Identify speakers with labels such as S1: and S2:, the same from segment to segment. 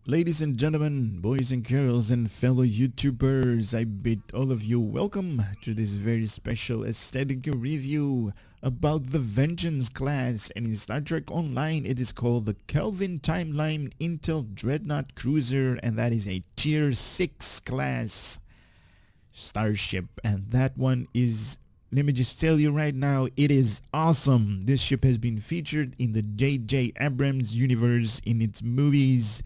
S1: Ladies and gentlemen, boys and girls and fellow YouTubers, I bid all of you welcome to this very special aesthetic review about the Vengeance class, and in Star Trek Online it is called the Kelvin Timeline Intel Dreadnought Cruiser, and that is a tier 6 class starship, and that one is, let me just tell you right now, it is awesome. This ship has been featured in the J.J. Abrams universe in its movies,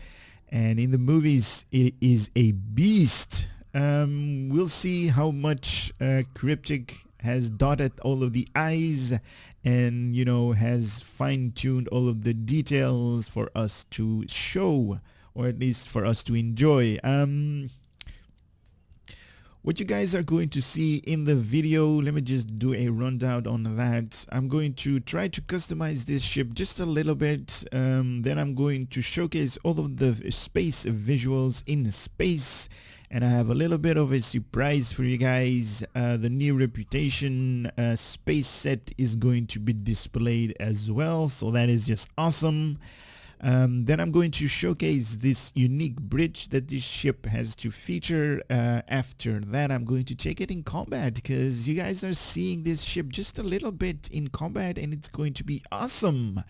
S1: and in the movies it is a beast. We'll see how much Cryptic has dotted all of the I's and, you know, has fine-tuned all of the details for us to show, or at least for us to enjoy. What you guys are going to see in the video, let me just do a rundown on that. I'm going to try to customize this ship just a little bit. Then I'm going to showcase all of the space visuals in space. And I have a little bit of a surprise for you guys. The new Reputation space set is going to be displayed as well. So that is just awesome. Then I'm going to showcase this unique bridge that this ship has to feature. After that, I'm going to take it in combat, because you guys are seeing this ship just a little bit in combat, and it's going to be awesome.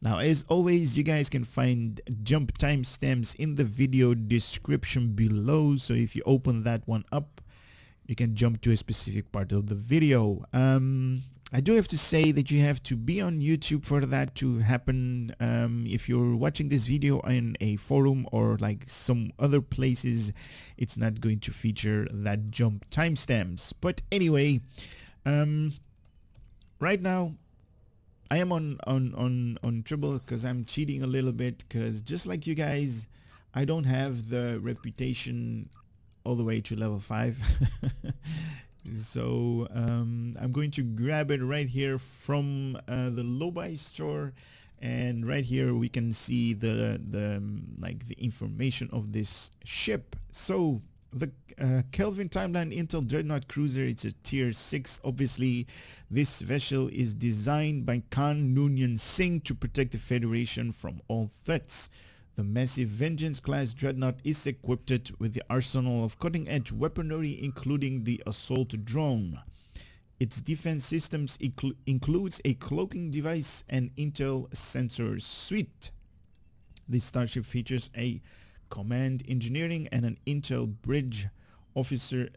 S1: Now, as always, you guys can find jump timestamps in the video description below, so if you open that one up, you can jump to a specific part of the video. I do have to say that you have to be on YouTube for that to happen. If you're watching this video in a forum or like some other places, it's not going to feature that jump timestamps. But anyway, right now I am on trouble because I'm cheating a little bit, because just like you guys, I don't have the reputation all the way to level 5. So I'm going to grab it right here from the Lobi store, and right here we can see the information of this ship. So the Kelvin Timeline Intel Dreadnought Cruiser, it's a tier 6. Obviously this vessel is designed by Khan Noonien Singh to protect the Federation from all threats. The massive Vengeance class Dreadnought is equipped with the arsenal of cutting-edge weaponry, including the assault drone. Its defense systems includes a cloaking device and intel sensor suite. The starship features a command engineering and an intel bridge officer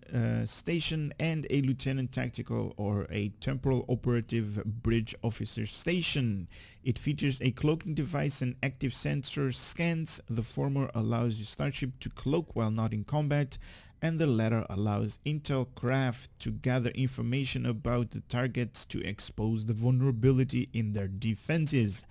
S1: station, and a lieutenant tactical or a temporal operative bridge officer station. It features a cloaking device and active sensor scans. The former allows your starship to cloak while not in combat, and the latter allows intel craft to gather information about the targets to expose the vulnerability in their defenses.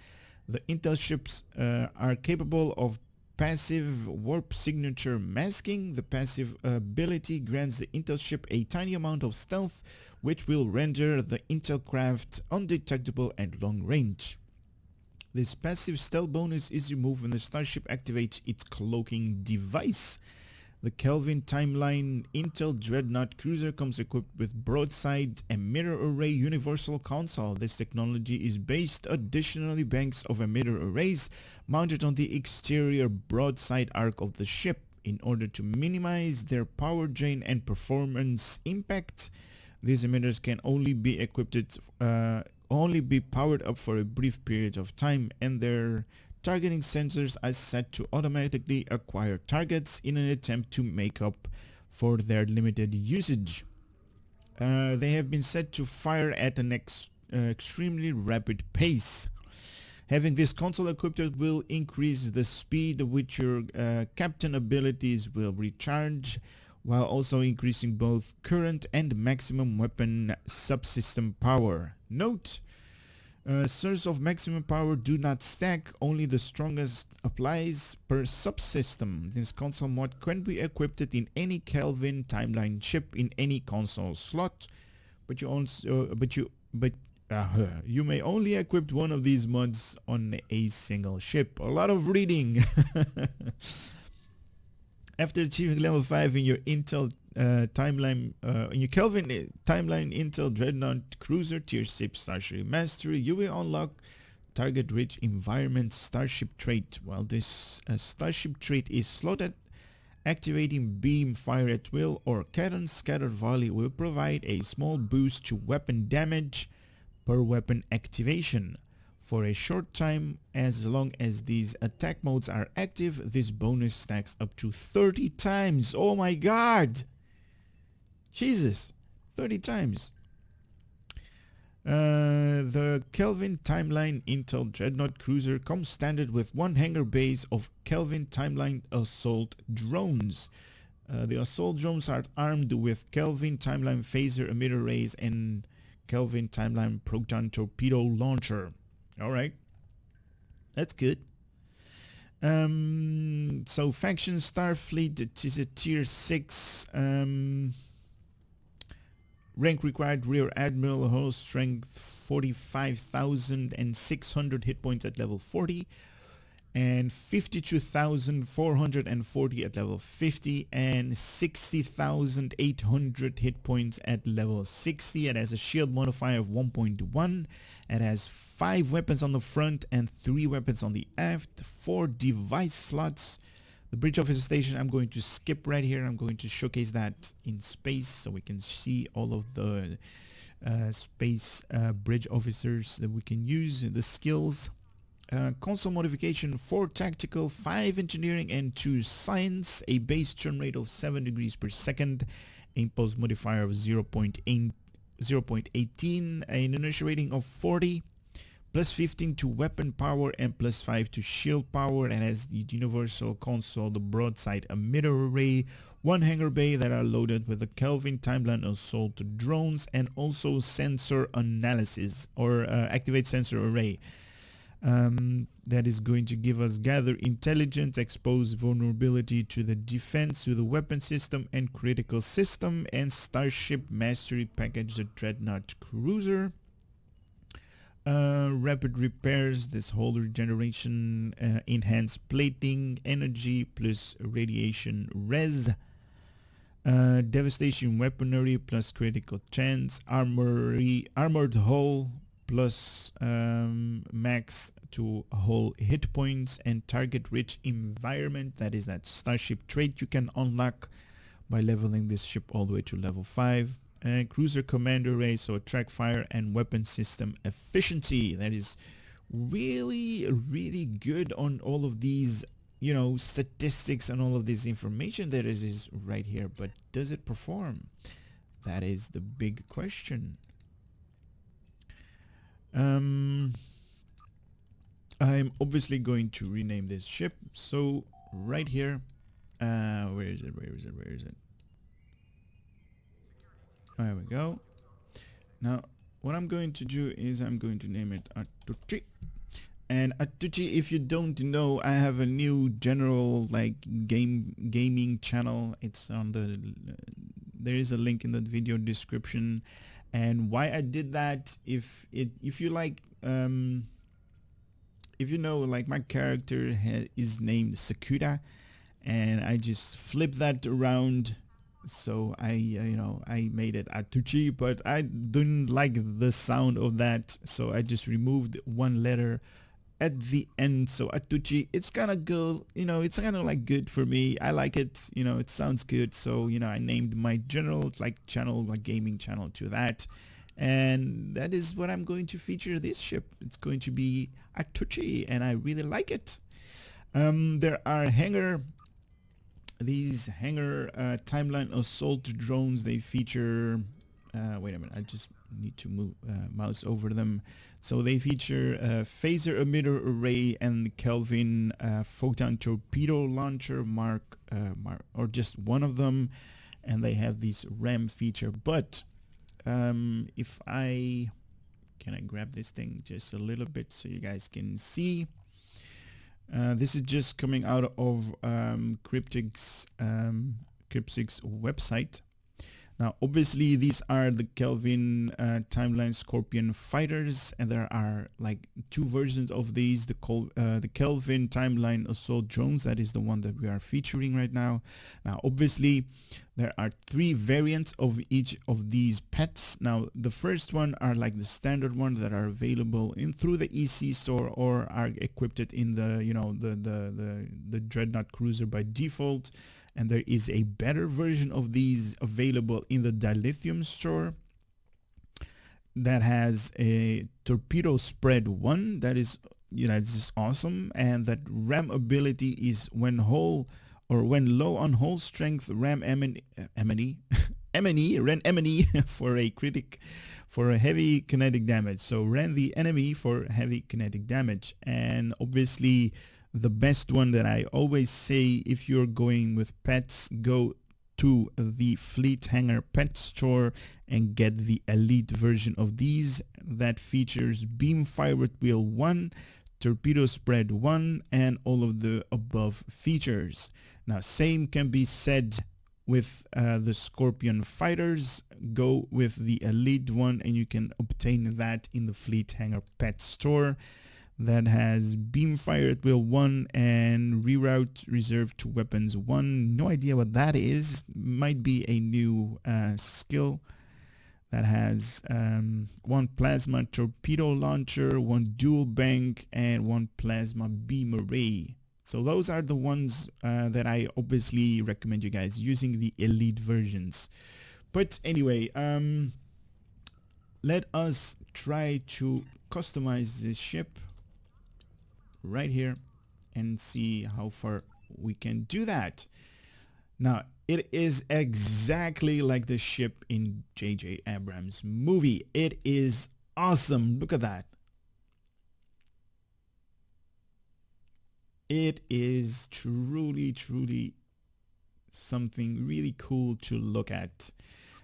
S1: The intel ships are capable of passive warp signature masking. The passive ability grants the intel ship a tiny amount of stealth, which will render the intel craft undetectable at long range. This passive stealth bonus is removed when the starship activates its cloaking device. The Kelvin Timeline Intel Dreadnought Cruiser comes equipped with Broadside Emitter Array Universal Console. This technology is based additionally banks of emitter arrays mounted on the exterior broadside arc of the ship. In order to minimize their power drain and performance impact, these emitters can only be powered up for a brief period of time, and their targeting sensors are set to automatically acquire targets in an attempt to make up for their limited usage. They have been set to fire at an extremely rapid pace. Having this console equipped will increase the speed at which your captain abilities will recharge, while also increasing both current and maximum weapon subsystem power. Note: source of maximum power do not stack, only the strongest applies per subsystem. This console mod can be equipped in any Kelvin Timeline ship in any console slot, but you may only equip one of these mods on a single ship. A lot of reading. After achieving level 5 in your Intel Timeline, in your Kelvin Timeline Intel Dreadnought Cruiser Tier 6 Starship Mastery, you will unlock target rich environment starship trait. Well, this starship trait is slotted. Activating beam fire at will or cannon scatter volley will provide a small boost to weapon damage per weapon activation. For a short time, as long as these attack modes are active, this bonus stacks up to 30 times. Oh my god! Jesus! 30 times. The Kelvin Timeline Intel Dreadnought Cruiser comes standard with one hangar base of Kelvin Timeline Assault Drones. The assault drones are armed with Kelvin Timeline Phaser Emitter Arrays and Kelvin Timeline Proton Torpedo Launcher. Alright. That's good. So Faction Starfleet, it is a tier 6. Rank required Rear Admiral, hull strength 45,600 hit points at level 40 and 52,440 at level 50 and 60,800 hit points at level 60. It has a shield modifier of 1.1. It has 5 weapons on the front and 3 weapons on the aft, 4 device slots. The bridge officer station, I'm going to skip right here. I'm going to showcase that in space so we can see all of the space bridge officers that we can use, the skills. Console modification, 4 tactical, 5 engineering and 2 science, a base turn rate of 7 degrees per second, impulse modifier of 0.18, an inertia rating of 40, plus 15 to weapon power and plus 5 to shield power, and has the universal console, the Broadside Emitter Array, 1 hangar bay that are loaded with the Kelvin Timeline Assault drones, and also sensor analysis or activate sensor array. That is going to give us gather intelligence, expose vulnerability to the defense, to the weapon system and critical system, and Starship Mastery package, the Dreadnought Cruiser. Rapid repairs, this whole regeneration, enhanced plating, energy plus radiation res, devastation weaponry plus critical chance, armored hull plus max to hull hit points, and target rich environment. That is that starship trait you can unlock by leveling this ship all the way to level 5. And cruiser commander array, so track fire and weapon system efficiency. That is really good on all of these, you know, statistics and all of this information that is right here. But does it perform? That is the big question. I'm obviously going to rename this ship. So right here, where is it? There we go. Now what I'm going to do is I'm going to name it Atuchi. And Atuchi, if you don't know, I have a new general like gaming channel. It's on the there is a link in the video description. And why I did that, if you like, if you know, like my character is named Sakuda, and I just flip that around. So I made it Atuchi, but I didn't like the sound of that, so I just removed one letter at the end. So Atuchi, it's kind of good, it's kind of like good for me. I like it, it sounds good. So I named my general like channel, my gaming channel, to that, and that is what I'm going to feature this ship. It's going to be Atuchi, and I really like it. There are these hangar timeline assault drones. They feature wait a minute, I just need to move mouse over them. So they feature phaser emitter array and Kelvin photon torpedo launcher mark or just one of them, and they have this RAM feature. But if I grab this thing just a little bit so you guys can see. This is just coming out of Cryptic's website. Now, obviously, these are the Kelvin Timeline Scorpion fighters, and there are like two versions of these. The Kelvin Timeline Assault Drones, that is the one that we are featuring right now. Now, obviously, there are three variants of each of these pets. Now, the first one are like the standard ones that are available in through the EC store or are equipped in the the Dreadnought cruiser by default. And there is a better version of these available in the dilithium store that has a torpedo spread 1 that is, it's just awesome, and that ram ability is when whole or when low on hull strength, ram M&E for a heavy kinetic damage. So ran the enemy for heavy kinetic damage. And obviously the best one that I always say, if you're going with pets, go to the Fleet Hangar pet store and get the elite version of these that features beam fire wheel 1, torpedo spread 1, and all of the above features. Now, same can be said with the Scorpion fighters. Go with the elite one and you can obtain that in the Fleet Hangar pet store. That has beam fire at wheel 1 and reroute reserve to weapons 1. No idea what that is. Might be a new skill. That has 1 plasma torpedo launcher, 1 dual bank, and 1 plasma beam array. So those are the ones that I obviously recommend you guys using the elite versions. But anyway, let us try to customize this ship right here and see how far we can do that. Now, it is exactly like the ship in J.J. Abrams' movie. It is awesome. Look at that. It is truly something really cool to look at.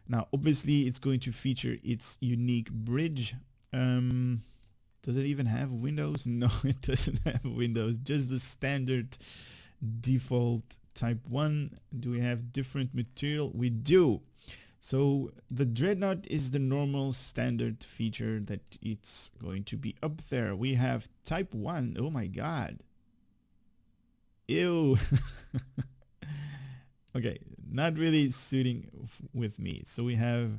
S1: Now, obviously, it's going to feature its unique bridge. Does it even have windows? No, it doesn't have windows. Just the standard default type 1. Do we have different material? We do. So the Dreadnought is the normal standard feature that it's going to be up there. We have type 1. Oh my god. Ew. Okay, not really suiting with me. So we have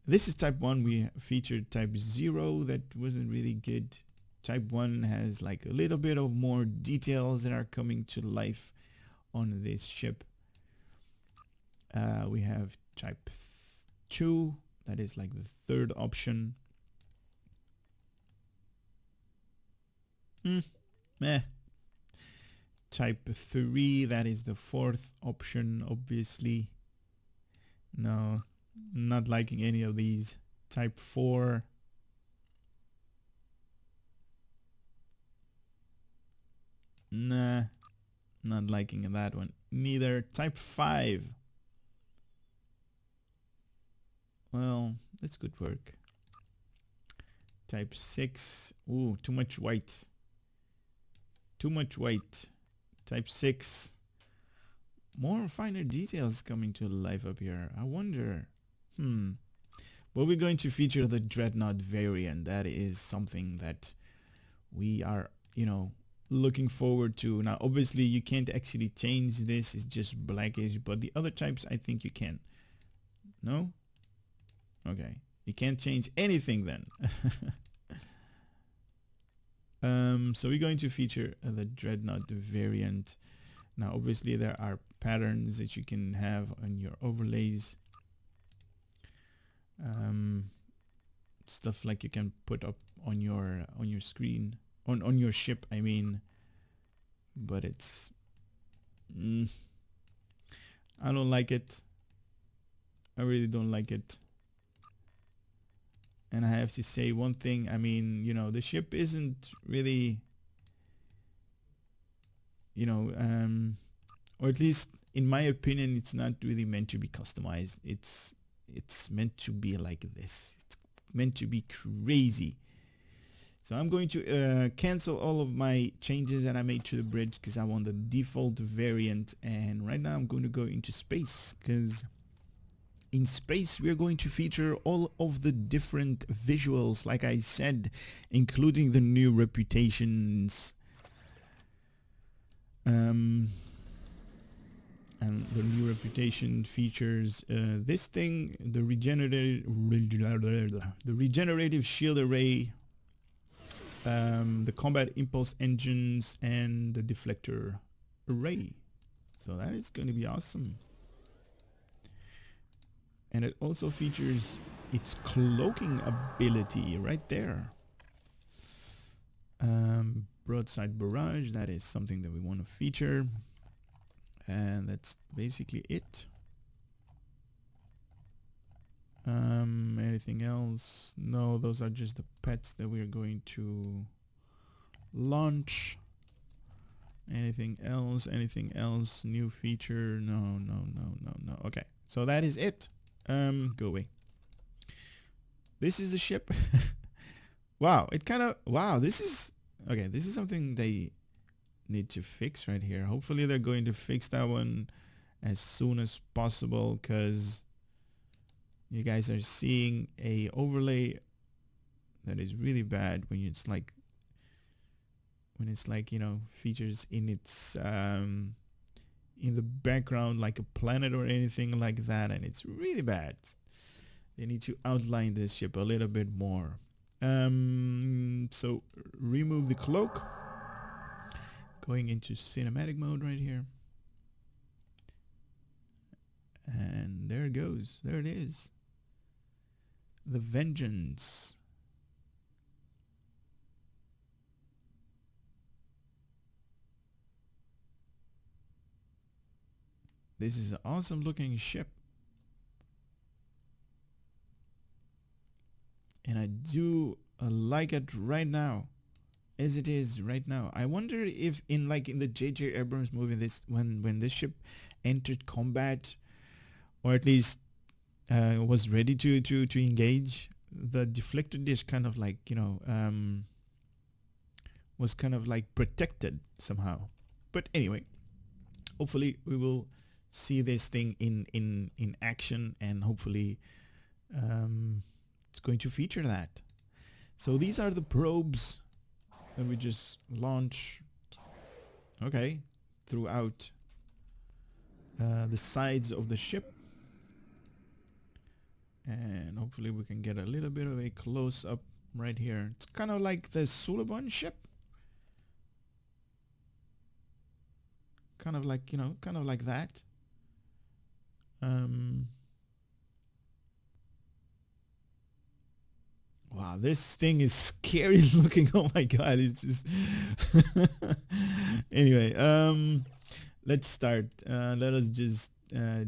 S1: this is type 1. We featured type 0. That wasn't really good. Type 1 has like a little bit of more details that are coming to life on this ship. We have type 2. That is like the third option. Meh. Type 3. That is the fourth option, obviously. No, not liking any of these. Type 4. Nah, not liking that one. Neither. Type 5. Well, that's good work. Type 6. Ooh, too much white. Too much white. Type 6. More finer details coming to life up here. I wonder. But we're going to feature the Dreadnought variant. That is something that we are, looking forward to. Now, obviously, you can't actually change this. It's just blackish. But the other types, I think you can. No? Okay. You can't change anything then. So we're going to feature the Dreadnought variant. Now, obviously, there are patterns that you can have on your overlays. Stuff like you can put up on your screen, on your ship, I mean. But it's I don't like it. I really don't like it. And I have to say one thing, I mean, the ship isn't really, or at least in my opinion, it's not really meant to be customized. It's meant to be like this. It's meant to be crazy. So I'm going to cancel all of my changes that I made to the bridge because I want the default variant. And right now I'm going to go into space because In space, we are going to feature all of the different visuals, like I said, including the new reputations. And the new reputation features this thing, the regenerative shield array, the combat impulse engines, and the deflector array. So that is going to be awesome. And it also features its cloaking ability right there. Broadside barrage, that is something that we want to feature. And that's basically it. Anything else? No, those are just the pets that we are going to launch. Anything else? Anything else? New feature? No. Okay, so that is it. Go away. This is the ship. Wow, it kind of, wow, this is, okay, this is something they need to fix right here. Hopefully they're going to fix that one as soon as possible, because you guys are seeing a overlay that is really bad when it's like, you know, features in its in the background like a planet or anything like that, and it's really bad. They need to outline this ship a little bit more. So remove the cloak, going into cinematic mode right here, and there it goes. There it is, the Vengeance. This is an awesome looking ship, and I do like it right now, as it is right now. I wonder if in the J.J. Abrams movie, this when this ship entered combat, or at least was ready to engage, the deflector dish kind of like, you know, was kind of like protected somehow. But anyway, hopefully we will see this thing in action, and hopefully it's going to feature that. So these are the probes that we just launched, okay, throughout the sides of the ship, and hopefully we can get a little bit of a close-up right here. It's kind of like the Suliban ship, kind of like, you know, kind of like that. Wow, this thing is scary looking. Oh my god, it's just anyway, let's start. Let us just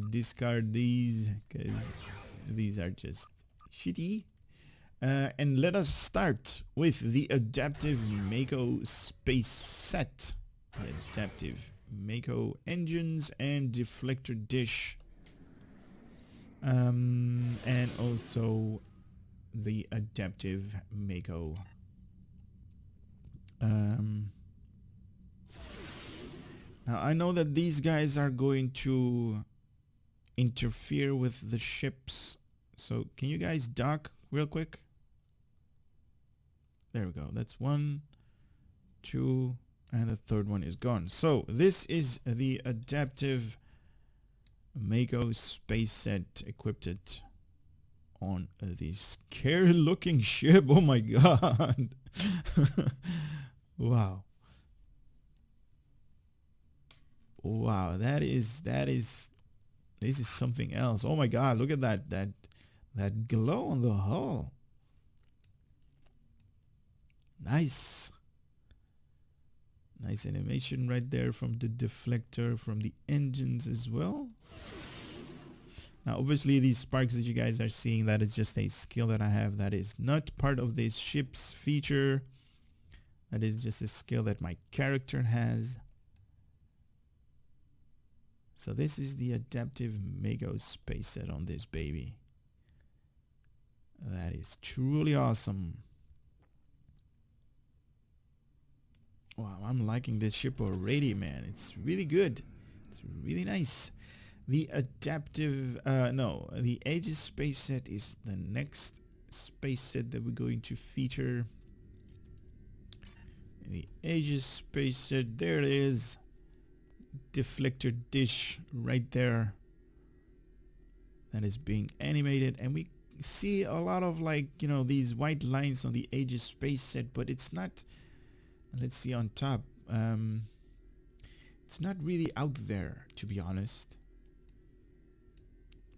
S1: discard these, because these are just shitty. And let us start with the adaptive Mako space set. The adaptive Mako engines and deflector dish. And also the adaptive Mako. Now I know that these guys are going to interfere with the ships, so can you guys dock real quick? There we go. That's 1, 2, and the third one is gone. So this is the adaptive Mako space set equipped on this scary looking ship. Oh my god. Wow. Wow, this is something else. Oh my god, look at that glow on the hull. Nice animation right there from the deflector, from the engines as well. Now obviously these sparks that you guys are seeing, that is just a skill that I have. That is not part of this ship's feature. That is just a skill that my character has. So this is the adaptive Mako space set on this baby. That is truly awesome. Wow, I'm liking this ship already, man. It's really good. It's really nice. The adaptive, no, the Aegis space set is the next space set that we're going to feature. The Aegis space set, there it is. Deflector dish right there. That is being animated, and we see a lot of, like, you know, these white lines on the Aegis space set, but it's not, let's see on top, it's not really out there, to be honest.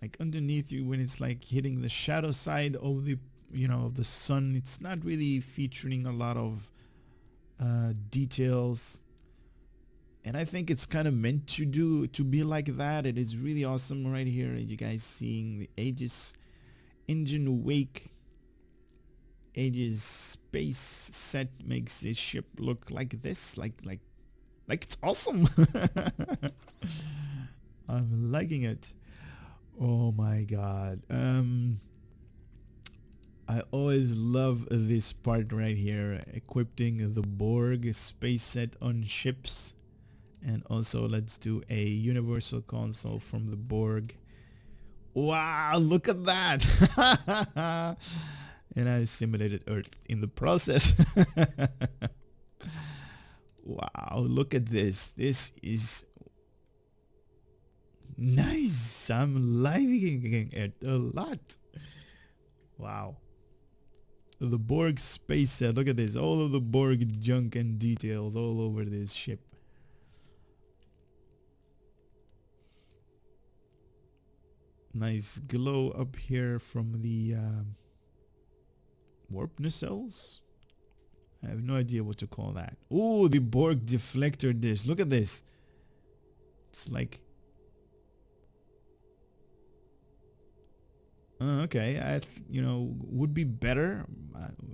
S1: Like underneath you, when it's like hitting the shadow side of the, you know, of the sun, it's not really featuring a lot of details. And I think it's kind of meant to be like that. It is really awesome right here. You guys seeing the Aegis engine wake. Aegis space set makes this ship look like this, like it's awesome. I'm liking it. Oh my god. I always love this part right here, equipping the Borg space set on ships. And also let's do a universal console from the Borg. Wow, look at that. And I simulated Earth in the process. Wow, look at this. This is nice. I'm liking it a lot. Wow. The Borg space set. Look at this. All of the Borg junk and details all over this ship. Nice glow up here from the warp nacelles. I have no idea what to call that. Oh, the Borg deflector dish. Look at this. It's like... okay, you know, would be better.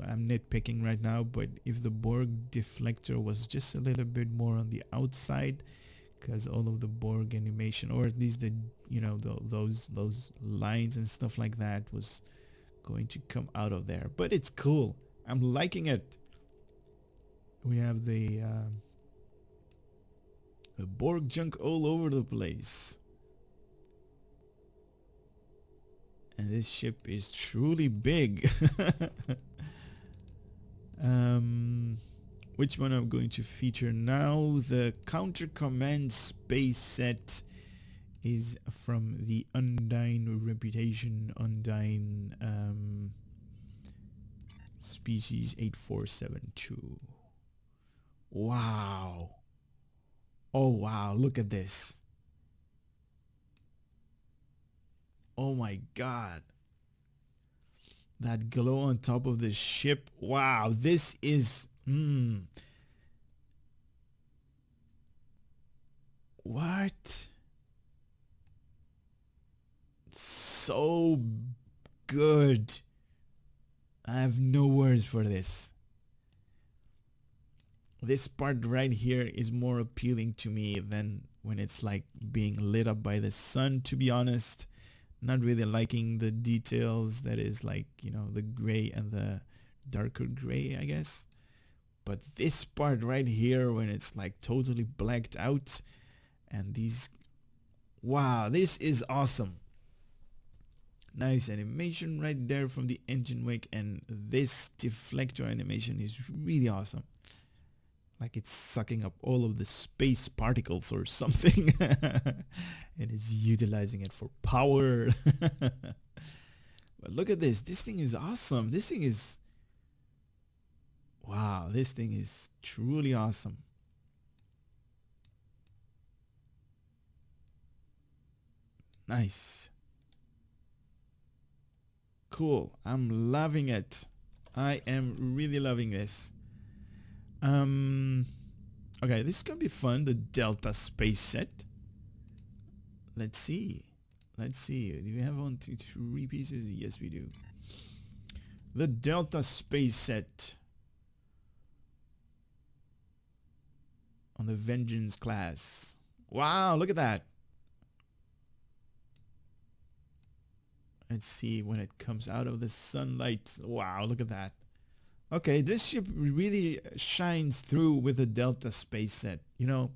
S1: I'm nitpicking right now, but if the Borg deflector was just a little bit more on the outside, because all of the Borg animation, or at least the, you know, those lines and stuff like that was going to come out of there. But it's cool. I'm liking it. We have the Borg junk all over the place. And this ship is truly big. Which one I'm going to feature now? The Counter Command space set is from the Undyne Reputation, Undyne species 8472. Wow. Oh wow, look at this. Oh my god. That glow on top of the ship. Wow, this is... What? So good. I have no words for this. This part right here is more appealing to me than when it's like being lit up by the sun, to be honest. Not really liking the details that is like, you know, the gray and the darker gray, I guess. But this part right here, when it's like totally blacked out, and these... Wow, this is awesome. Nice animation right there from the engine wake, and this deflector animation is really awesome. Like it's sucking up all of the space particles or something. And it's utilizing it for power. But look at this. This thing is awesome. This thing is... Wow, this thing is truly awesome. Nice. Cool. I'm loving it. I am really loving this. Okay, this is gonna be fun. The Delta space set. Let's see. Let's see. Do we have 1, 2, 3 pieces? Yes, we do. The Delta space set on the Vengeance class. Wow, look at that. Let's see when it comes out of the sunlight. Wow, look at that. Okay, this ship really shines through with the Delta space set. You know,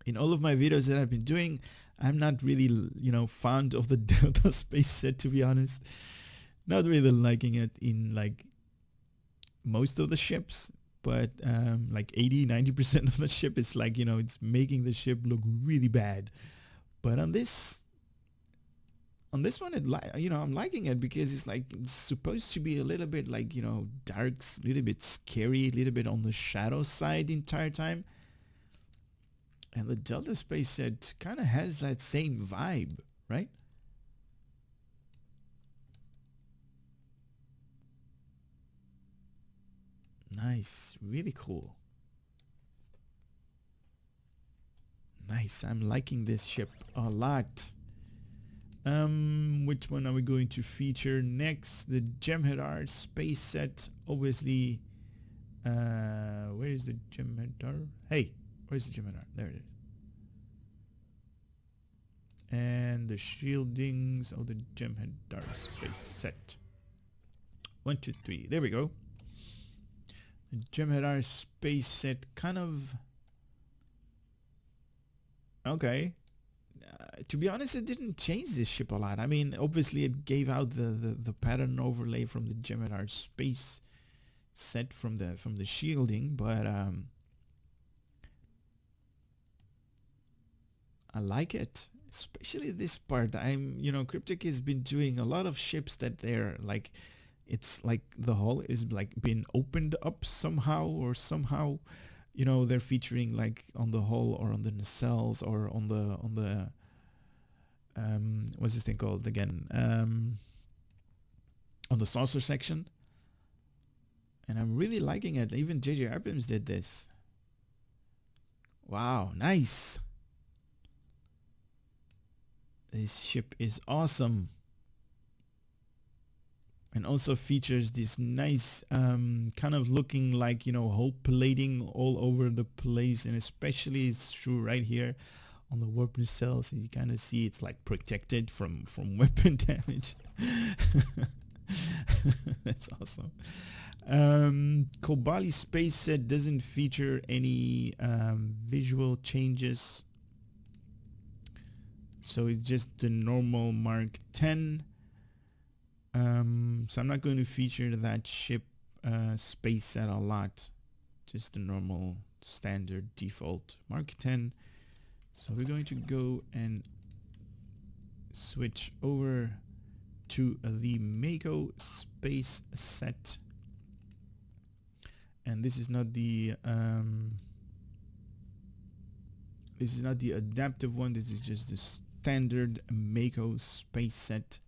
S1: in all of my videos that I've been doing, I'm not really, you know, fond of the Delta space set, to be honest. Not really liking it in like most of the ships, but like 80-90% of the ship, it's like, you know, it's making the ship look really bad. But on this one, you know, I'm liking it because it's like, it's supposed to be a little bit like, you know, dark, a little bit scary, a little bit on the shadow side the entire time. And the Delta space set kind of has that same vibe, right? Nice, really cool. Nice, I'm liking this ship a lot. Which one are we going to feature next? The Jem'Hadar space set, obviously. Where is the Jem'Hadar? Hey, where's the Jem'Hadar? There it is. And the shieldings of the Jem'Hadar space set. 1, 2, 3. There we go. The Jem'Hadar space set kind of... Okay. To be honest, it didn't change this ship a lot. I mean, obviously it gave out the pattern overlay from the Jem'Hadar space set from the shielding, but I like it, especially this part. You know, Cryptic has been doing a lot of ships that they're like, it's like the hull is like been opened up somehow, or somehow, you know, they're featuring like on the hull or on the nacelles or on the what's this thing called again, on the saucer section. And I'm really liking it. Even JJ Abrams did this. Wow, nice. This ship is awesome. And also features this nice kind of looking like, you know, hull plating all over the place. And especially it's true right here on the warp nacelles. And you kind of see it's like protected from weapon damage. That's awesome. Kobali space set doesn't feature any visual changes, so it's just the normal Mark 10. So I'm not going to feature that ship space set a lot, just the normal standard default Mark 10. So we're going to go and switch over to the Mako space set. And this is not the adaptive one. This is just the standard Mako space set.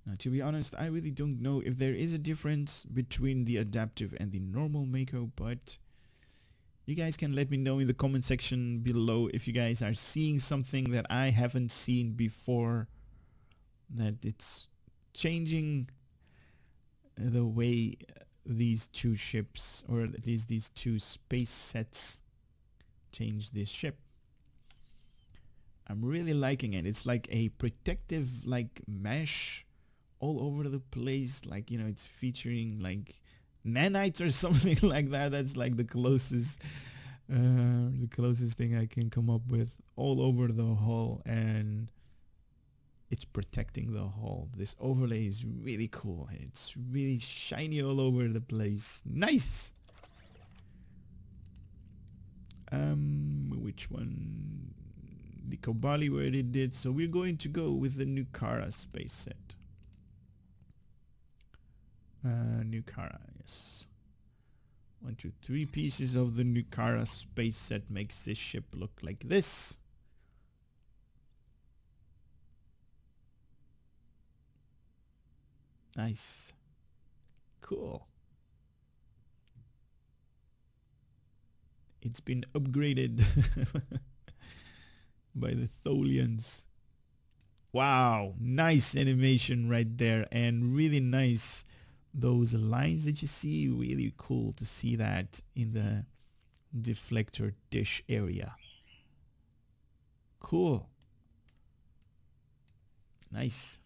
S1: Now, to be honest, I really don't know if there is a difference between the adaptive and the normal Mako, but you guys can let me know in the comment section below if you guys are seeing something that I haven't seen before, that it's changing the way these two ships, or at least these two space sets, change this ship. I'm really liking it. It's like a protective like mesh all over the place, like, you know, it's featuring like nanites or something like that. That's like the closest thing I can come up with, all over the hull, and it's protecting the hull. This overlay is really cool. It's really shiny all over the place. Nice. Which one? The Kobali where they did. So we're going to go with the Nukara space set. Nukara, yes. 1, 2, 3 pieces of the Nukara space set makes this ship look like this. Nice. Cool. It's been upgraded by the Tholians. Wow, nice animation right there, and really nice those lines that you see. Really cool to see that in the deflector dish area. Cool. Nice.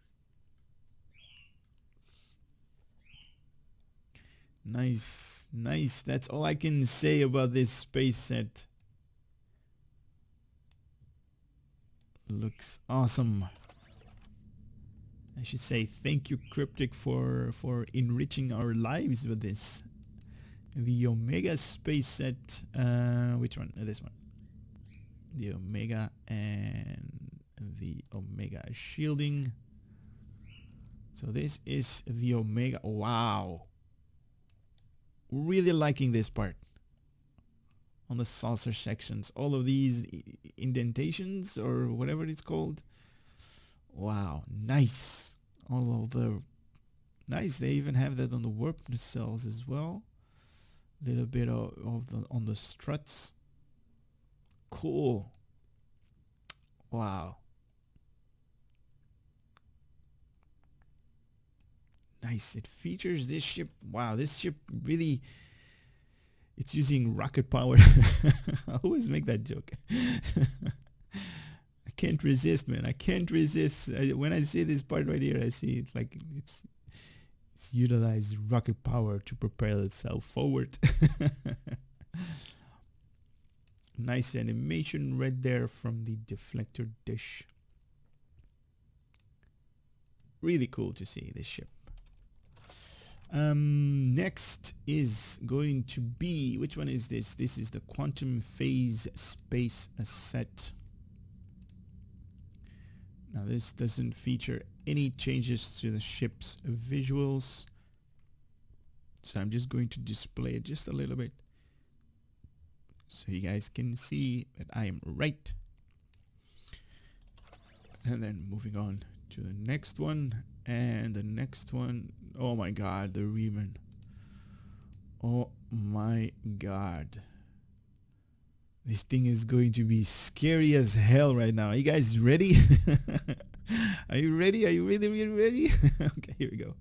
S1: Nice, nice. That's all I can say about this space set. Looks awesome. I should say thank you, Cryptic, for enriching our lives with this. The Omega space set. Which one? This one. The Omega and the Omega shielding. So this is the Omega. Wow. Really liking this part. On the saucer sections. All of these indentations or whatever it's called. Wow. Nice. All of the... Nice. They even have that on the warp nacelles as well. A little bit of the, on the struts. Cool. Wow. Nice. It features this ship. Wow, this ship really... It's using rocket power. I always make that joke. I can't resist, man. I can't resist. When I see this part right here, I see it's like it's utilized rocket power to propel itself forward. Nice animation right there from the deflector dish. Really cool to see this ship. Next is going to be, which one is this? This is the Quantum Phase Space Set. Now this doesn't feature any changes to the ship's visuals, so I'm just going to display it just a little bit so you guys can see that I am right. And then moving on to the next one, and the next one, oh my god, the Riemann. Oh my god. This thing is going to be scary as hell right now. Are you guys ready? Are you ready? Are you really, really ready? Okay, here we go.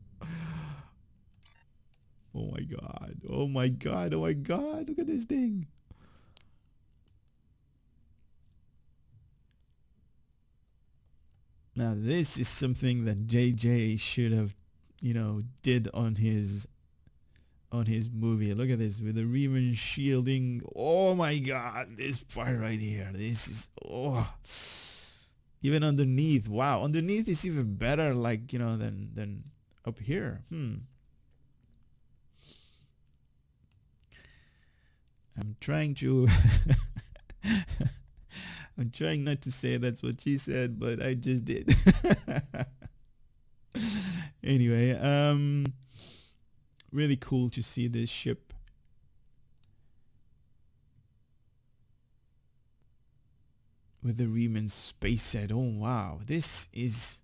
S1: Oh my god. Oh my god. Oh my god. Look at this thing. Now this is something that JJ should have, you know, did on his movie. Look at this with the Riemann shielding. Oh my god, this part right here. This is, oh, even underneath. Wow, underneath is even better, like, you know, than up here. I'm trying to I'm trying not to say that's what she said, but I just did. Anyway, really cool to see this ship. With the Riemann space set. Oh wow, this is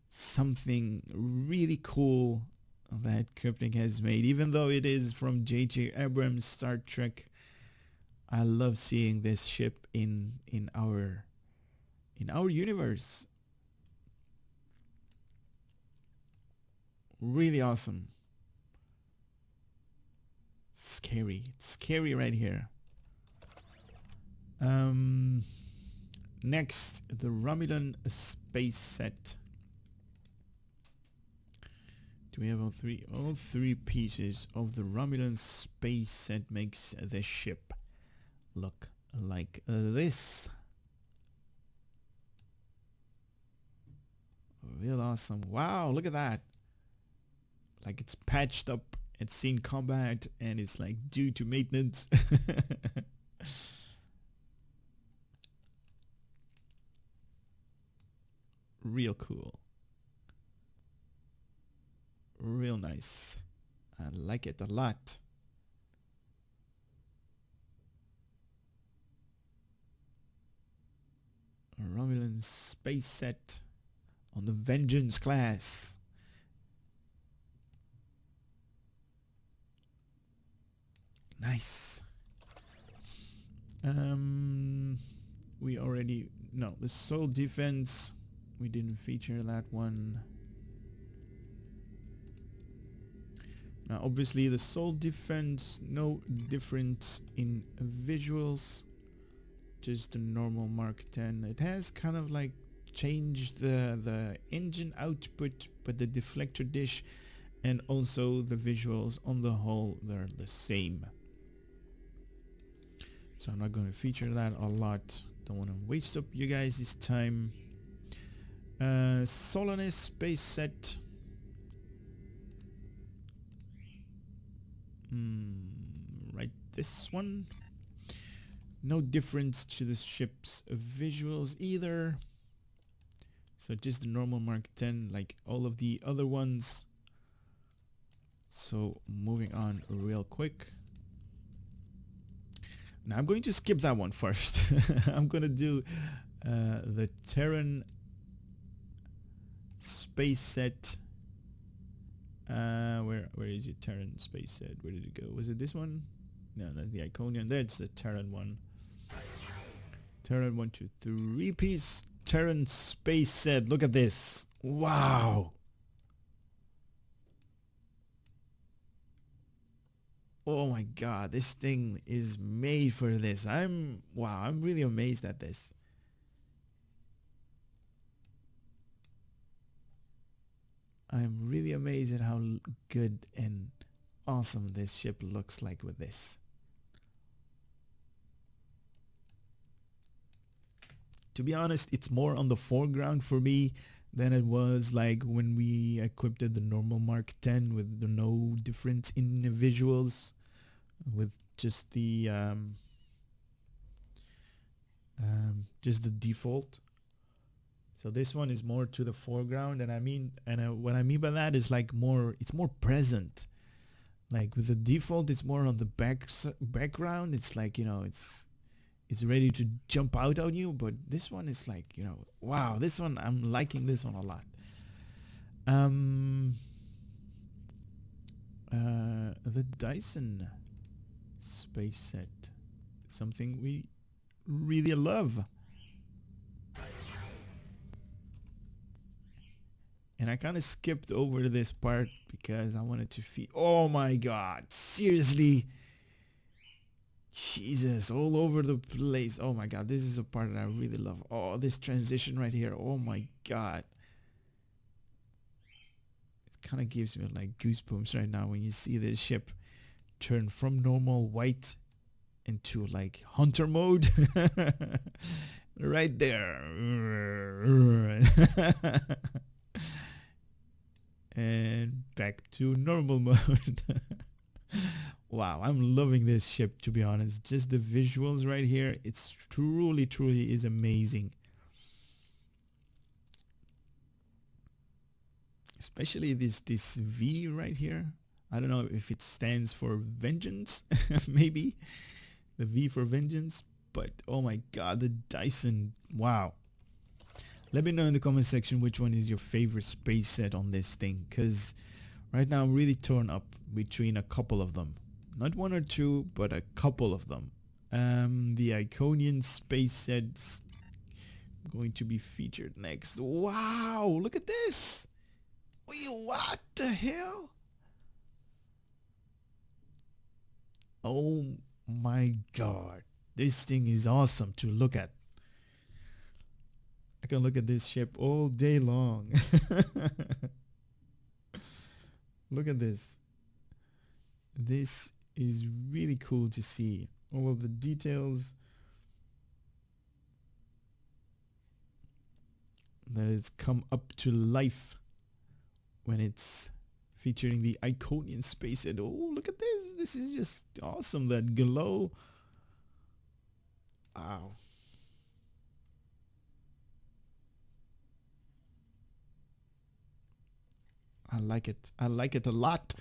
S1: something really cool that Cryptic has made. Even though it is from J.J. Abrams' Star Trek, I love seeing this ship in our universe. Really awesome. Scary. It's scary right here. Next, the Romulan space set. Do we have all three? All three pieces of the Romulan space set makes the ship look like this. Real awesome. Wow, look at that. Like it's patched up, it's seen combat, and it's like due to maintenance. Real cool. Real nice. I like it a lot. A Romulan space set on the Vengeance class. Nice. We already... No, the Soul Defense. We didn't feature that one. Now, obviously, the Soul Defense, no difference in visuals. Just the normal Mark 10. It has kind of like changed the engine output, but the deflector dish and also the visuals on the whole, they're the same. So I'm not going to feature that a lot. Don't want to waste up you guys' time. Solaris space set. Right, this one. No difference to the ship's visuals either. So just the normal Mark 10 like all of the other ones. So moving on real quick. Now I'm going to skip that one first. I'm going to do the Terran space set. Where is your Terran space set? Where did it go? Was it this one? No, that's the Iconian. That's the Terran one. Terran 1, 2, 3 piece Terran space set. Look at this. Wow. Oh my god, this thing is made for this. I'm really amazed at this. I'm really amazed at how good and awesome this ship looks like with this. To be honest, it's more on the foreground for me than it was like when we equipped the normal Mark 10 with no difference in the visuals, with just the default. So this one is more to the foreground, and what I mean by that is like it's more present. Like with the default, it's more on the background. It's like, you know, it's ready to jump out on you, but this one is like, you know, wow, this one, I'm liking this one a lot. The Dyson space set, something we really love. And I kind of skipped over this part because I wanted to feed. Oh my god, seriously. Jesus, all over the place. Oh my god, this is the part that I really love. Oh, this transition right here. Oh my god. It kind of gives me like goosebumps right now when you see this ship turn from normal white into like hunter mode. Right there. And back to normal mode. Wow, I'm loving this ship, to be honest. Just the visuals right here, it's truly is amazing. Especially this V right here. I don't know if it stands for vengeance, maybe the V for vengeance, but oh my god, the Dyson, wow. Let me know in the comment section which one is your favorite space set on this thing, because right now I'm really torn up between a couple of them. Not one or two, but a couple of them. The Iconian space set's going to be featured next. Wow, look at this. Wait, what the hell? Oh my god, this thing is awesome to look at. I can look at this ship all day long. Look at this. This is really cool to see. All of the details that it's come up to life when it's featuring the Iconian space set. Oh, look at this. This is just awesome. That glow. Wow. I like it. I like it a lot.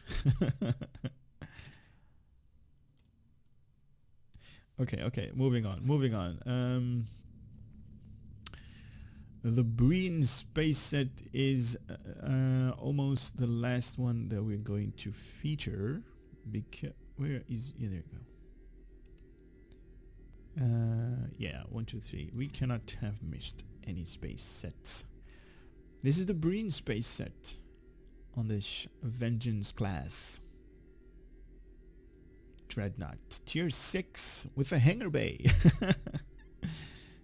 S1: Okay, moving on. The Breen space set is almost the last one that we're going to feature. Because where is, yeah, there you go. Yeah, 1, 2, 3. We cannot have missed any space sets. This is the Breen space set on this Vengeance class. Dreadnought tier 6 with a hangar bay.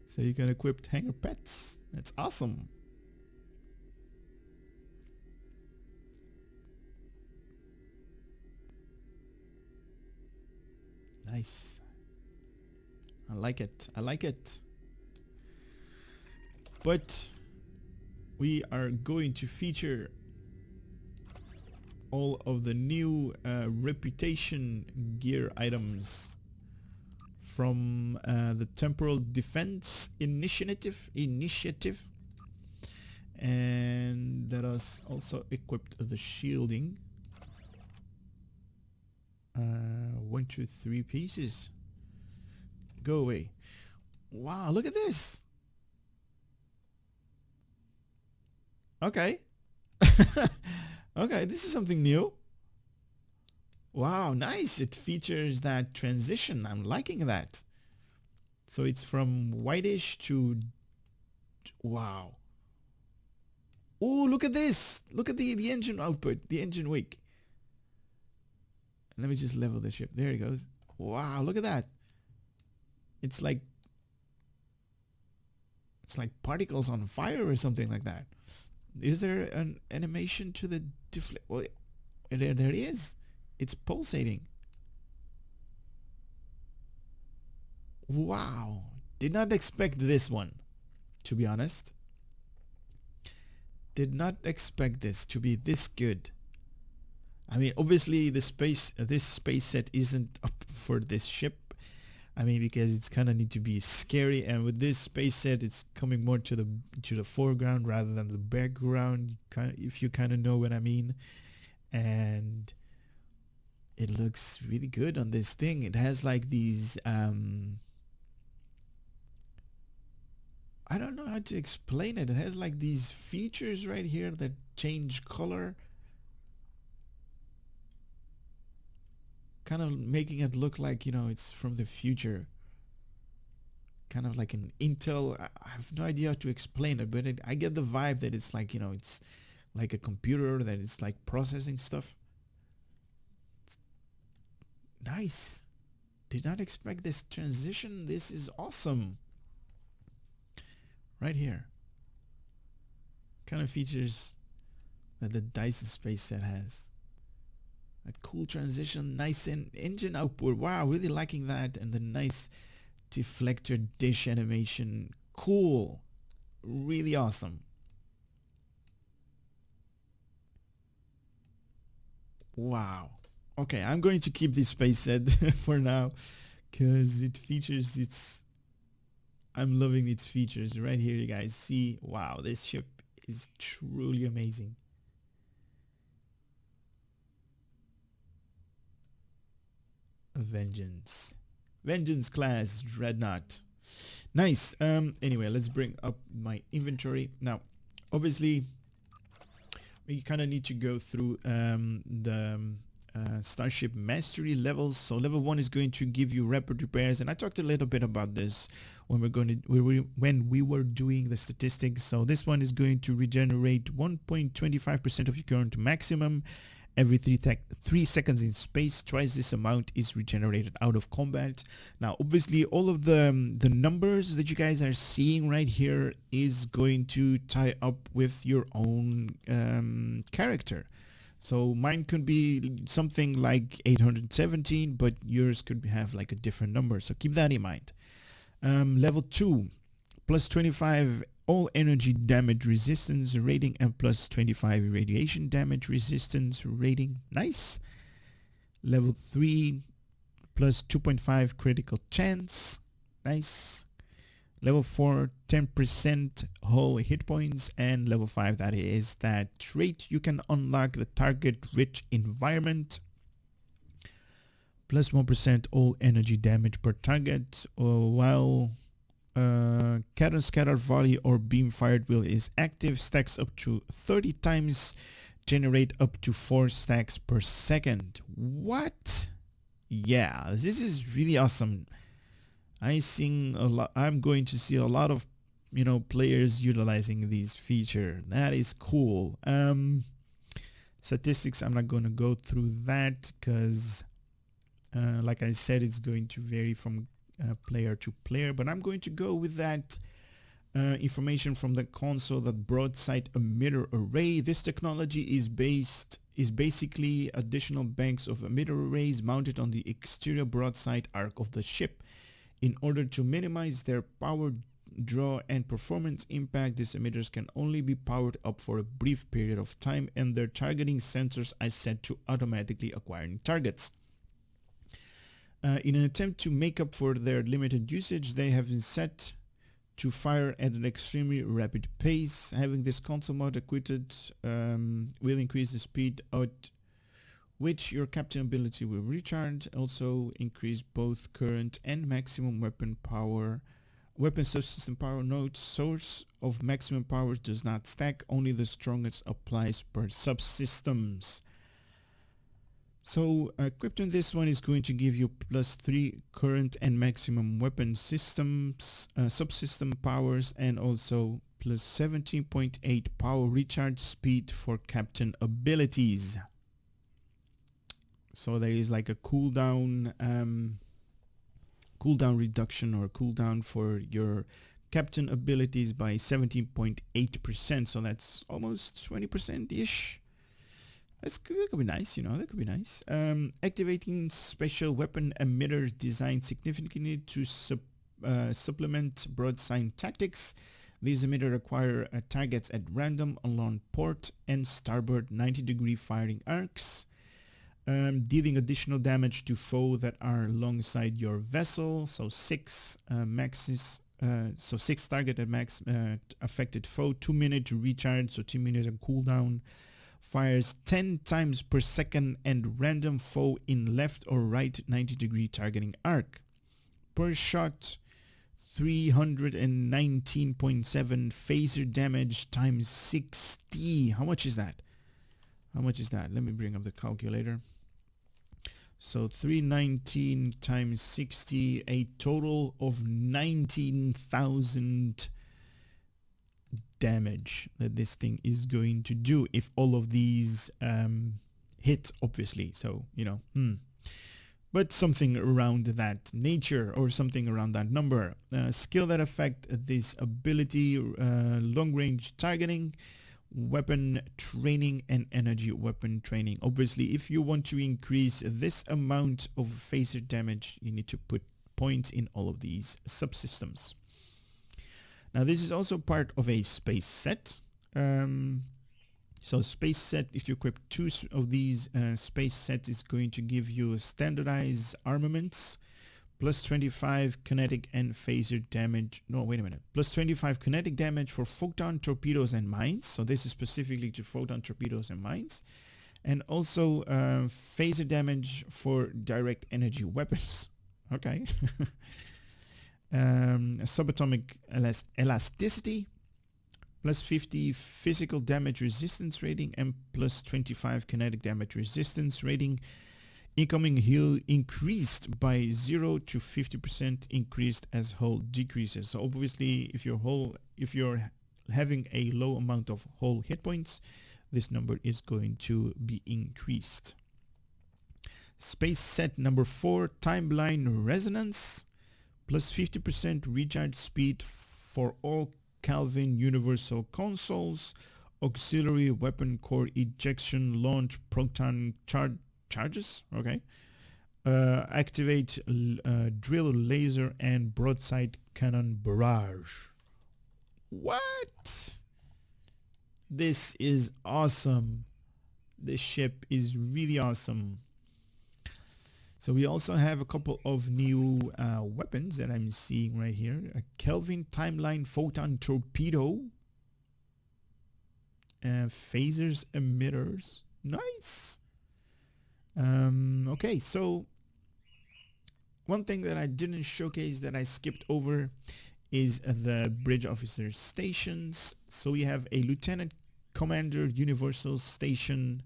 S1: So you can equip hangar pets. That's awesome. Nice. I like it. I like it. but we are going to feature all of the new reputation gear items from the Temporal Defense Initiative, and let us also equip the shielding. 1, 2, 3 pieces. Go away. Wow, look at this. Okay. Okay, this is something new. Wow, nice. It features that transition. I'm liking that. So it's from whitish to... Wow. Oh, look at this. Look at the engine output, the engine wake. Let me just level the ship. There it goes. Wow, look at that. It's like particles on fire or something like that. Is there an animation to the deflect? Well, there it is. It's pulsating. Wow. Did not expect this one, to be honest. Did not expect this to be this good. I mean, obviously this space set isn't up for this ship. I mean, because it's kind of need to be scary, and with this space set, it's coming more to the foreground rather than the background. If you kind of know what I mean. And it looks really good on this thing. It has like these I don't know how to explain it. It has like these features right here that change color, kind of making it look like, you know, it's from the future, kind of like an Intel. I have no idea how to explain it, but I get the vibe that it's like, you know, it's like a computer that is like processing stuff. It's nice. Did not expect this transition. This is awesome. Right here, kind of features that the Dyson space set has. That cool transition, nice engine output. Wow, really liking that. And the nice deflector dish animation. Cool. Really awesome. Wow. Okay, I'm going to keep this space set for now because it features its... I'm loving its features. Right here, you guys see. Wow, this ship is truly amazing. Vengeance class Dreadnought. Nice. Anyway, let's bring up my inventory now. Obviously, we kind of need to go through the Starship Mastery levels. So level 1 is going to give you rapid repairs, and I talked a little bit about this when we were doing the statistics. So this one is going to regenerate 1.25% of your current maximum every 3 seconds in space. Twice this amount is regenerated out of combat. Now obviously all of the numbers that you guys are seeing right here is going to tie up with your own character. So mine could be something like 817, but yours could have like a different number, so keep that in mind. Level 2, plus 25 all energy damage resistance rating and plus 25 radiation damage resistance rating. Nice. Level 3, plus 2.5 critical chance. Nice. Level 4, 10% whole hit points, and level 5, that is that trait you can unlock the target rich environment. Plus 1% all energy damage per target, while cannon scatter volley or beam fired wheel is active, stacks up to 30 times, generate up to 4 stacks per second. What? Yeah, this is really awesome. I'm going to see a lot of, you know, players utilizing these features. That is cool. Statistics, I'm not going to go through that because like I said, it's going to vary from player to player, but I'm going to go with that information from the console, that Broadside Emitter Array. This technology is basically additional banks of emitter arrays mounted on the exterior broadside arc of the ship. In order to minimize their power draw, and performance impact, these emitters can only be powered up for a brief period of time, and their targeting sensors are set to automatically acquiring targets. In an attempt to make up for their limited usage, they have been set to fire at an extremely rapid pace. Having this console mode equipped will increase the speed at which your captain ability will recharge, also increase both current and maximum weapon power. Weapon subsystem power. Note: source of maximum powers does not stack, only the strongest applies per subsystems. So equipped on this one is going to give you +3 current and maximum weapon systems subsystem powers, and also plus 17.8 power recharge speed for captain abilities. So there is like a cooldown reduction or cooldown for your captain abilities by 17.8%. So that's almost 20%-ish. That could be nice, you know, that could be nice. Activating special weapon emitters designed significantly to supplement broadside tactics. These emitters acquire targets at random along port and starboard 90-degree firing arcs, dealing additional damage to foes that are alongside your vessel. So 6 target at max affected foe, 2 minutes to recharge, so 2 minutes and cooldown. Fires 10 times per second and random foe in left or right 90-degree targeting arc. Per shot, 319.7 phaser damage times 60. How much is that? How much is that? Let me bring up the calculator. So 319 times 60, a total of 19,000 damage that this thing is going to do if all of these hit, obviously. So, you know, but something around that nature or something around that number. Skill that affect this ability: long range targeting, weapon training, and energy weapon training. Obviously, if you want to increase this amount of phaser damage, you need to put points in all of these subsystems. Now this is also part of a space set. So space set, if you equip 2 of these space sets, is going to give you standardized armaments, plus 25 kinetic and phaser damage. No, wait a minute. Plus 25 kinetic damage for photon torpedoes and mines. So this is specifically to photon torpedoes and mines. And also phaser damage for direct energy weapons. Okay. Subatomic elasticity, plus 50 physical damage resistance rating, and plus 25 kinetic damage resistance rating. Incoming heal increased by 0 to 50% increased as hull decreases. So obviously, if you're having a low amount of hull hit points, this number is going to be increased. Space set number 4, timeline resonance, plus 50% recharge speed for all Kelvin universal consoles, auxiliary weapon core ejection launch proton charges. Okay. Activate drill laser and broadside cannon barrage. What? This is awesome. This ship is really awesome. So we also have a couple of new weapons that I'm seeing right here. A Kelvin timeline photon torpedo. Phasers emitters. Nice. Okay, so one thing that I didn't showcase, that I skipped over, is the bridge officer stations. So we have a lieutenant commander universal station,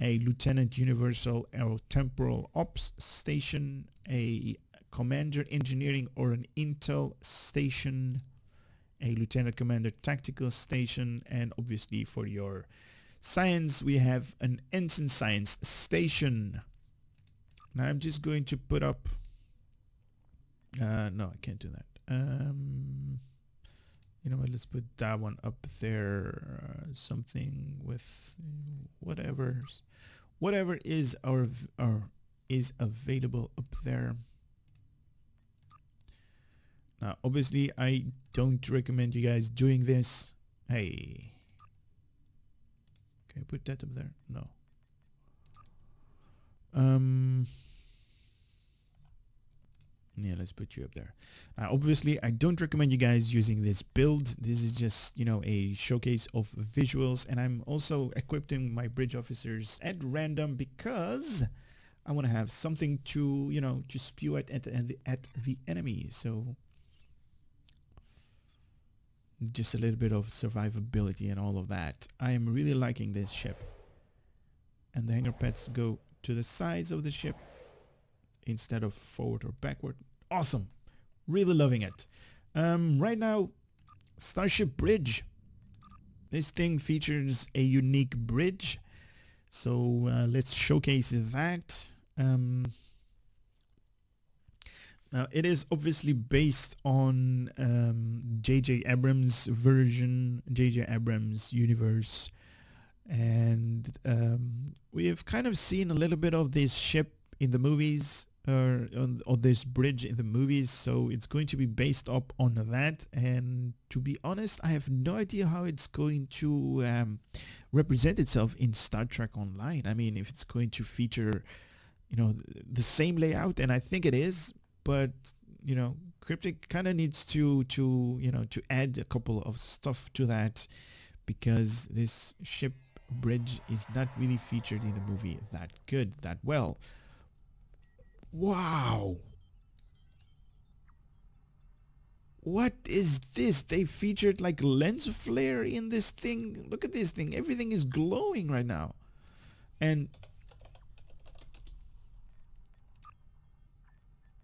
S1: a lieutenant universal or temporal ops station, a commander engineering or an intel station, a lieutenant commander tactical station, and obviously for your science we have an ensign science station. Now I'm just going to put up no, I can't do that. You know what, let's put that one up there. Something with whatever is is available up there. Now, obviously, I don't recommend you guys doing this. Hey. Can I put that up there? No. Yeah, let's put you up there. Now, obviously, I don't recommend you guys using this build. This is just, you know, a showcase of visuals. And I'm also equipping my bridge officers at random because I want to have something to, you know, to spew at the enemy. So just a little bit of survivability and all of that. I am really liking this ship. And the hangar pads go to the sides of the ship instead of forward or backward. Awesome. Really loving it. Right now, Starship Bridge. This thing features a unique bridge. So let's showcase that. Now, it is obviously based on J.J. Abrams' version, J.J. Abrams' universe. And we have kind of seen a little bit of this ship in the movies, or this bridge in the movies, so it's going to be based up on that. And to be honest, I have no idea how it's going to represent itself in Star Trek Online. I mean, if it's going to feature, you know, the same layout, and I think it is, but you know, Cryptic kind of needs to you know, to add a couple of stuff to that, because this ship bridge is not really featured in the movie that well. Wow. What is this? They featured like lens flare in this thing. Look at this thing. Everything is glowing right now. And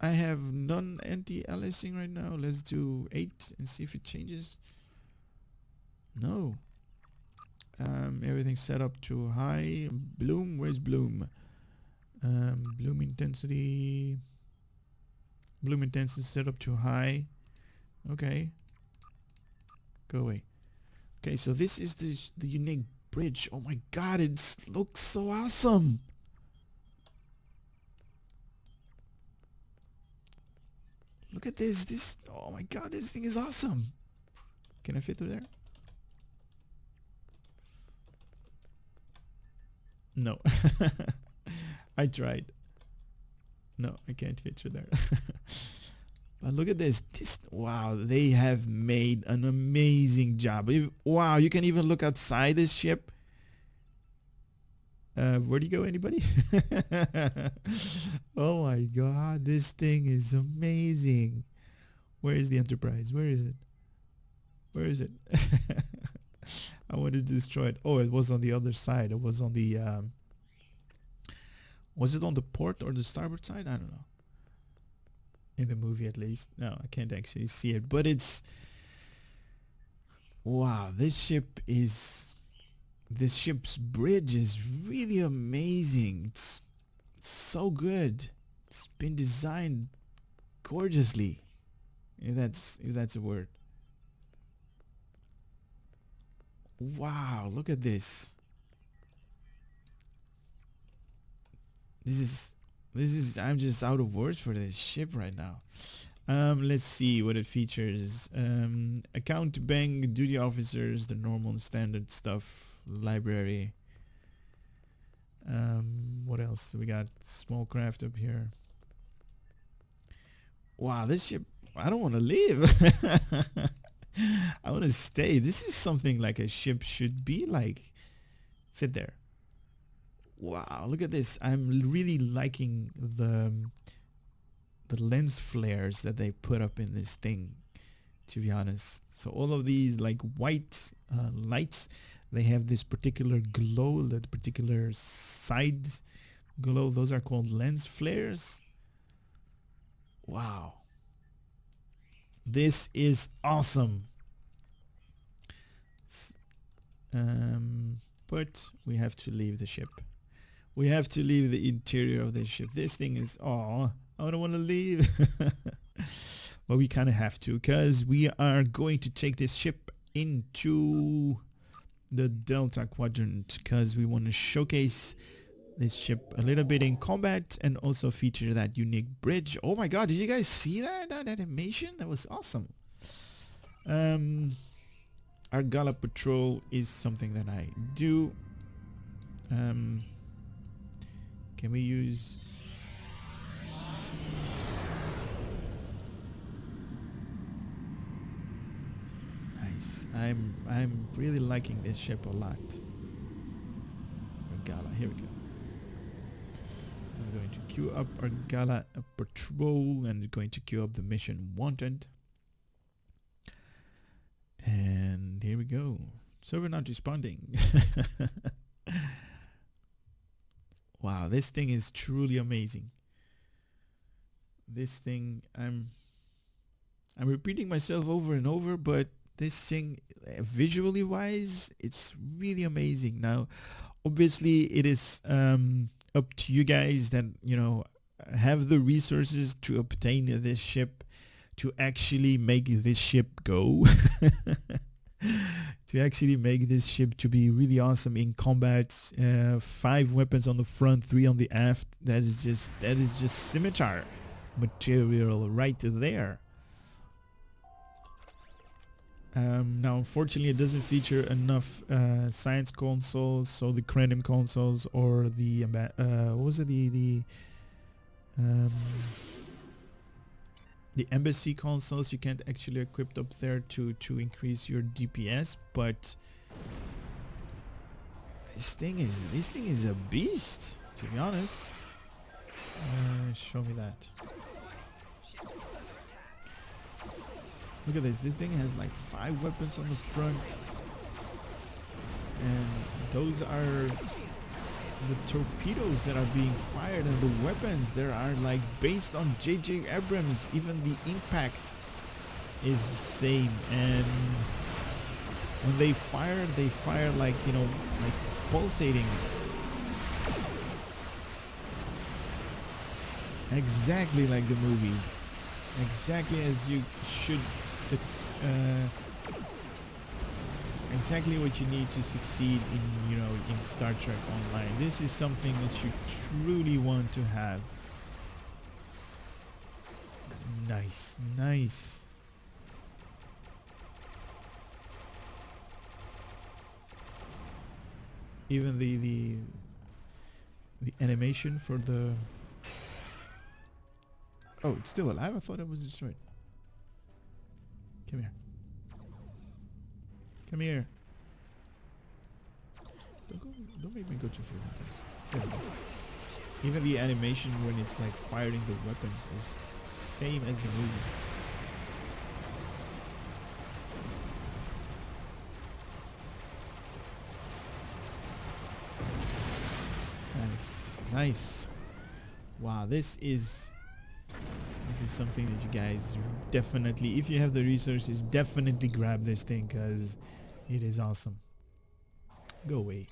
S1: I have none anti-aliasing right now. Let's do 8 and see if it changes. No. Everything's set up to high. Bloom, where's Bloom? Bloom intensity set up to high. Okay, go away. Okay, so this is the unique bridge. Oh my god, it looks so awesome. Look at this, oh my god, this thing is awesome. Can I fit through there? No. I tried. No, I can't fit through there. But look at this. Wow, they have made an amazing job. Wow, you can even look outside this ship. Where'd you go, anybody? Oh my god, this thing is amazing. Where is the Enterprise? Where is it? Where is it? I wanted to destroy it. Oh, it was on the other side. It was on the... was it on the port or the starboard side? I don't know. In the movie, at least. No, I can't actually see it. But it's... Wow, this ship's bridge is really amazing. It's so good. It's been designed gorgeously. If that's a word. Wow, look at this. This is I'm just out of words for this ship right now. Let's see what it features. Account bank, duty officers, the normal and standard stuff, library. What else? We got small craft up here. Wow, this ship, I don't want to leave. I want to stay. This is something like a ship should be like. Sit there. Wow, look at this. I'm really liking the lens flares that they put up in this thing, to be honest. So all of these like white lights, they have this particular glow, that particular side glow. Those are called lens flares. Wow. This is awesome. But we have to leave the ship. We have to leave the interior of this ship. This thing is, oh, I don't want to leave. But we kind of have to, because we are going to take this ship into the Delta Quadrant, because we want to showcase this ship a little bit in combat and also feature that unique bridge. Oh my god, did you guys see that animation? That was awesome. Argala Patrol is something that I do. Can we use... Nice. I'm really liking this ship a lot. Argala, here we go. I'm going to queue up Argala Patrol and going to queue up the mission wanted. And here we go. Server not responding. Wow, this thing is truly amazing. This thing, I'm repeating myself over and over, but this thing, visually wise, it's really amazing. Now, obviously, it is up to you guys that, you know, have the resources to obtain this ship, to actually make this ship go. To actually make this ship to be really awesome in combat. 5 weapons on the front, 3 on the aft. That is just scimitar material right there. Now unfortunately it doesn't feature enough science consoles, so the Cranium consoles or the what was it, the embassy consoles you can't actually equip up there to increase your DPS, but this thing is a beast, to be honest. Show me that. Look at this. This thing has like 5 weapons on the front, and those are the torpedoes that are being fired, and the weapons there are like based on J.J. Abrams. Even the impact is the same, and when they fire like, you know, like pulsating, exactly like the movie, exactly as you should exactly what you need to succeed in, you know, in Star Trek Online. This is something that you truly want to have. Nice, nice. Even the animation for the... Oh, it's still alive? I thought it was destroyed. Come here. Come here. Don't make me go too far. Even the animation when it's like firing the weapons is same as the movie. Nice, nice. Wow, this is something that you guys definitely, if you have the resources, definitely grab this thing, because it is awesome. Go away.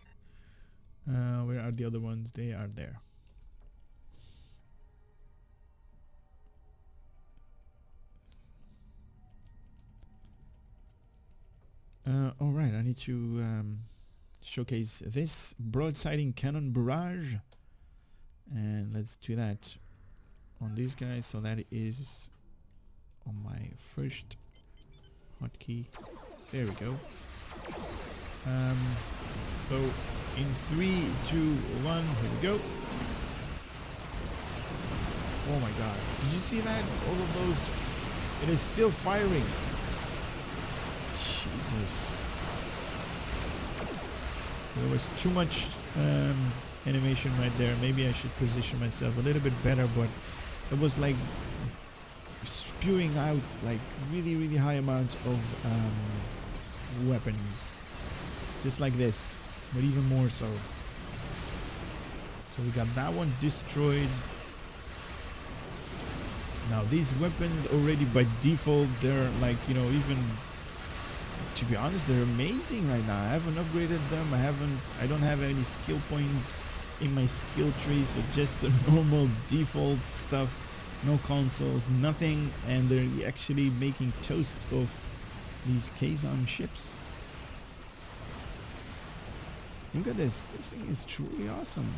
S1: Where are the other ones? They are there. Alright, I need to showcase this broadside cannon barrage, and let's do that on these guys. So that is on my first hotkey. There we go. So in 3, 2, 1, here we go. Oh my god, did you see that? All of those, it is still firing. Jesus, there was too much animation right there. Maybe I should position myself a little bit better, but it was like spewing out like really high amounts of weapons, just like this, but even more so. So we got that one destroyed. Now these weapons already by default, they're like, you know, even to be honest, they're amazing right now. I haven't upgraded them. I don't have any skill points in my skill tree, so just the normal default stuff, no consoles, nothing, and they're actually making toast of these Kazon ships. Look at this. This thing is truly awesome.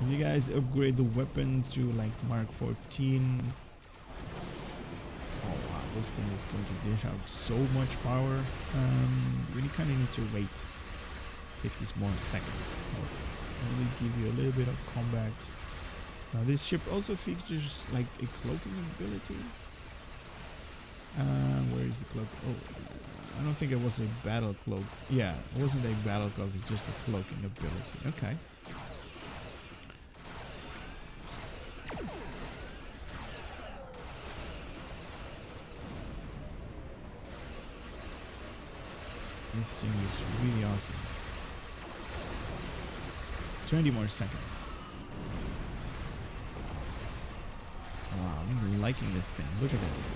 S1: If you guys upgrade the weapons to like Mark 14, oh wow, this thing is going to dish out so much power. You kind of need to wait 50 more seconds. Only give you a little bit of combat. Now this ship also features like a cloaking ability. Where is the cloak? Oh, I don't think it was a battle cloak. Yeah, it wasn't a battle cloak, it's just a cloaking ability. Okay. This thing is really awesome. 20 more seconds. Wow, I'm liking this thing. Look at this.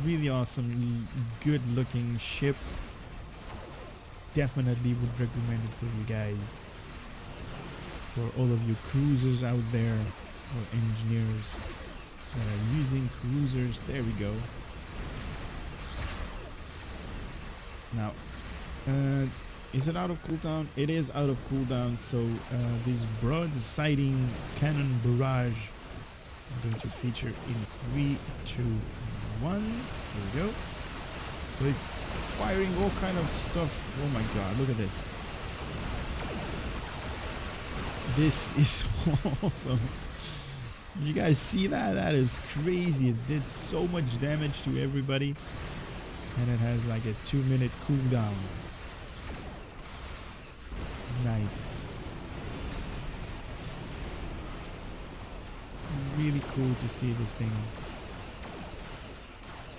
S1: Really awesome, good looking ship. Definitely would recommend it for you guys. For all of you cruisers out there, or engineers that are using cruisers. There we go. Now, is it out of cooldown? It is out of cooldown, so this broadside cannon barrage I'm going to feature in 3, 2, 1. Here we go. So it's firing all kind of stuff. Oh my god, look at this. This is awesome. You guys see that? That is crazy. It did so much damage to everybody. And it has like a 2-minute cooldown. Nice. Really cool to see this thing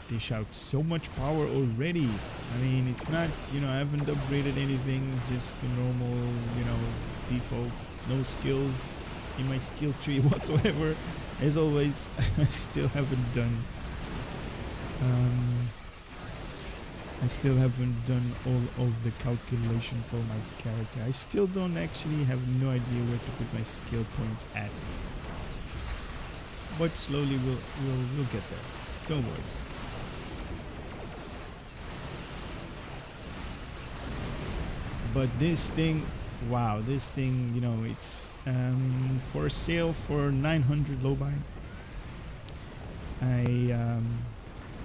S1: dish out so much power already. I mean, it's not, you know, I haven't upgraded anything, just the normal, you know, default, no skills in my skill tree whatsoever. As always, I still haven't done all of the calculation for my character. I still don't actually have no idea where to put my skill points at. But slowly we'll get there. Don't worry. But this thing, wow, this thing, you know, it's for sale for 900 low buy.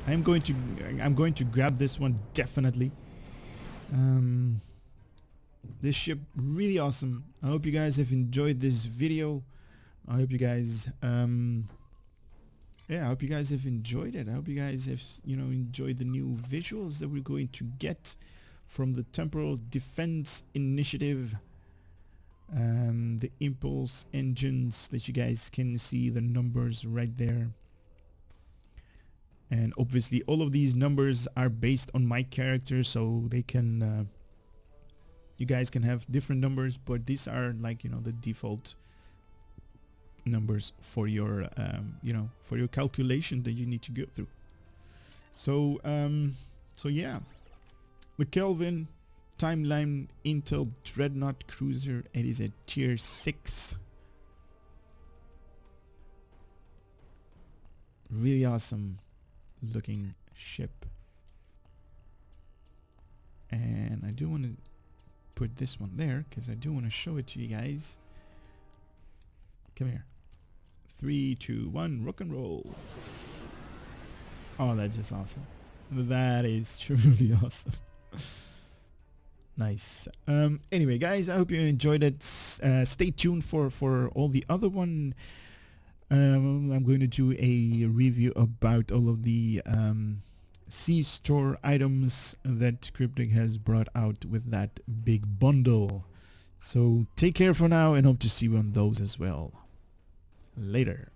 S1: I'm going to grab this one definitely. This ship really awesome. I hope you guys have enjoyed this video. I hope you guys I hope you guys have enjoyed it. I hope you guys have, you know, enjoyed the new visuals that we're going to get from the Temporal Defense Initiative. The impulse engines that you guys can see the numbers right there. And obviously all of these numbers are based on my character, so they can you guys can have different numbers, but these are like, you know, the default numbers for your you know, for your calculation that you need to go through. So so yeah, the Kelvin Timeline Intel Dreadnought Cruiser, it is a tier 6. Really awesome looking ship. And I do want to put this one there because I do want to show it to you guys. Come here. 3, 2, 1, rock and roll. Oh, that's just awesome. That is truly awesome. Nice. Anyway, guys, I hope you enjoyed it. Stay tuned for all the other one. I'm going to do a review about all of the C-store items that Cryptic has brought out with that big bundle. So take care for now and hope to see you on those as well. Later.